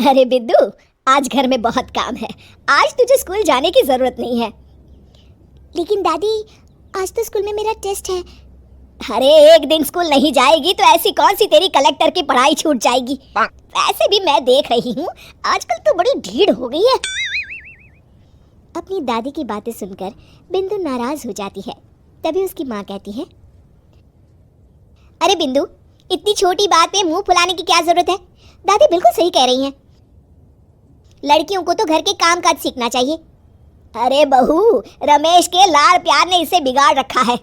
अरे बिद्दू, आज घर में बहुत काम है। आज तुझे स्कूल जाने की जरूरत नहीं है। लेकिन दादी, आज तो स्कूल में मेरा टेस्ट है। अरे एक दिन स्कूल नहीं जाएगी तो ऐसी कौन सी तेरी कलेक्टर की पढ़ाई छूट जाएगी। वैसे भी मैं देख रही हूँ आजकल तो बड़ी ढीठ हो गई है। अपनी दादी की बातें सुनकर बिंदु नाराज हो जाती है। तभी उसकी माँ कहती है, अरे बिंदु, इतनी छोटी बात में मुंह फुलाने की क्या जरूरत है। दादी बिल्कुल सही कह रही हैं। लड़कियों को तो घर के काम काज सीखना चाहिए। अरे बहू, रमेश के लाड़ प्यार ने इसे बिगाड़ रखा है।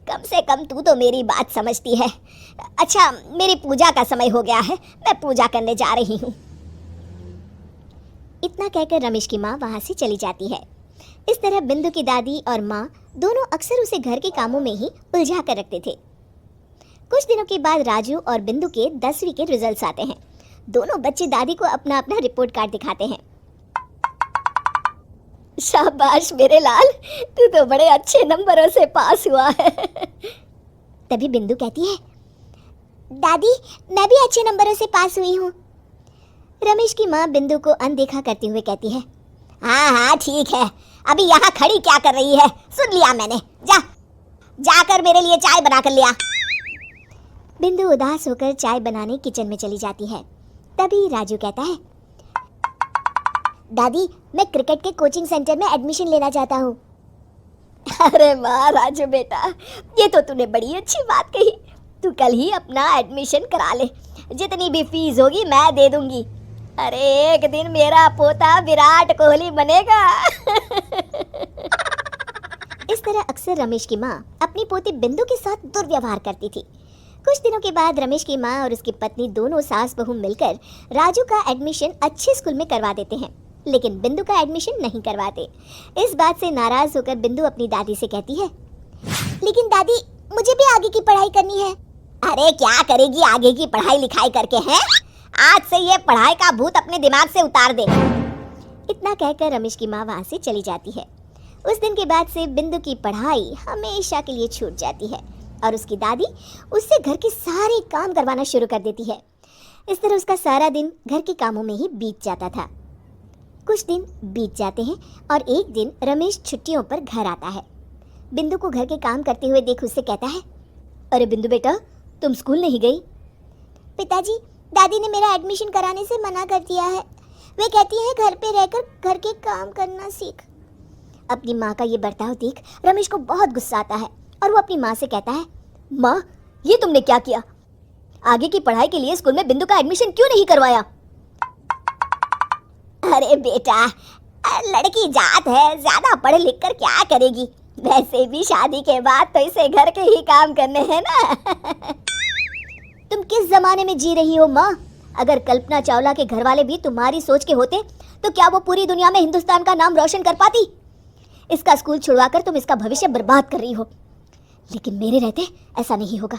कम से कम तू तो मेरी बात समझती है। अच्छा, मेरी पूजा का समय हो गया है, मैं पूजा करने जा रही हूँ। इतना कहकर रमेश की माँ वहाँ से चली जाती है। इस तरह बिंदु की दादी और माँ दोनों अक्सर उसे घर के कामों में ही उलझा कर रखते थे। कुछ दिनों के बाद राजू और बिंदु के 10वीं के रिजल्ट्स आते हैं। दोनों बच्चे दादी को अपना अपना रिपोर्ट कार्ड दिखाते हैं। शाबाश मेरे लाल, तू तो बड़े अच्छे नंबरों से पास हुआ है। तभी बिंदु कहती है, दादी मैं भी अच्छे नंबरों से पास हुई हूँ। रमेश की माँ बिंदु को अनदेखा करते हुए कहती है, हाँ हाँ ठीक है, अभी यहाँ खड़ी क्या कर रही है, सुन लिया मैंने। जाकर मेरे लिए चाय बना कर लिया। बिंदु उदास होकर चाय बनाने किचन में चली जाती है। तभी राजू कहता है, दादी मैं क्रिकेट के कोचिंग सेंटर में एडमिशन लेना चाहता हूँ। अरे वाह राजू बेटा, ये तो तूने बड़ी अच्छी बात कही। तू कल ही अपना एडमिशन करा ले, जितनी भी फीस होगी मैं दे दूंगी। अरे एक दिन मेरा पोता विराट कोहली बनेगा। इस तरह अक्सर रमेश की माँ अपनी पोती बिंदु के साथ दुर्व्यवहार करती थी। कुछ दिनों के बाद रमेश की माँ और उसकी पत्नी दोनों सास बहू मिलकर राजू का एडमिशन अच्छे स्कूल में करवा देते हैं, लेकिन बिंदु का एडमिशन नहीं करवाते। इस बात से नाराज होकर बिंदु अपनी दादी से कहती है, लेकिन दादी मुझे भी आगे की पढ़ाई करनी है। अरे क्या करेगी आगे की पढ़ाई लिखाई करके हैं? आज से ये पढ़ाई का भूत अपने दिमाग से उतार दे। इतना कहकर रमेश की माँ वहाँ से चली जाती है। उस दिन के बाद से बिंदु की पढ़ाई हमेशा के लिए छूट जाती है और उसकी दादी उससे घर के सारे काम करवाना शुरू कर देती है। इस तरह उसका सारा दिन घर के कामों में ही बीत जाता था। कुछ दिन बीत जाते हैं और एक दिन रमेश छुट्टियों पर घर आता है। बिंदु को घर के काम करते हुए देख उससे कहता है, अरे बिंदु बेटा, तुम स्कूल नहीं गई? पिताजी, दादी ने मेरा एडमिशन कराने से मना कर दिया है। वे कहती हैं घर पे रहकर घर के काम करना सीख। अपनी माँ का ये बर्ताव देख रमेश को बहुत गुस्सा आता है और वो अपनी माँ से कहता है, माँ ये तुमने क्या किया? आगे की पढ़ाई के लिए स्कूल में बिंदु का एडमिशन क्यों नहीं करवाया? अरे बेटा, लड़की जात है, ज्यादा पढ़ लिख कर क्या करेगी? वैसे भी शादी के बाद तो इसे घर के ही काम करने हैं ना। तुम किस जमाने में जी रही हो माँ? अगर कल्पना चावला के घर वाले भी तुम्हारी सोच के होते तो क्या वो पूरी दुनिया में हिंदुस्तान का नाम रोशन कर पाती? इसका स्कूल छुड़वाकर तुम इसका भविष्य बर्बाद कर रही हो, लेकिन मेरे रहते ऐसा नहीं होगा।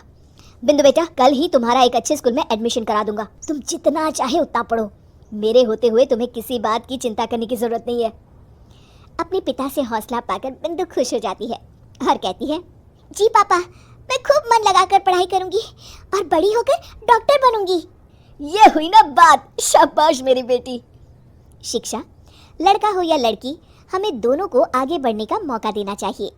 बिंदु बेटा, कल ही तुम्हारा एक अच्छे स्कूल में एडमिशन करा दूंगा। तुम जितना चाहे उतना पढ़ो। मेरे होते हुए तुम्हें किसी बात की चिंता करने की जरूरत नहीं है। अपने पिता से हौसला पाकर बिंदु खुश हो जाती है और कहती है, जी पापा, मैं खूब मन लगाकर पढ़ाई करूंगी और बड़ी होकर डॉक्टर बनूंगी। ये हुई ना बात, शाबाश मेरी बेटी। शिक्षा, लड़का हो या लड़की, हमें दोनों को आगे बढ़ने का मौका देना चाहिए।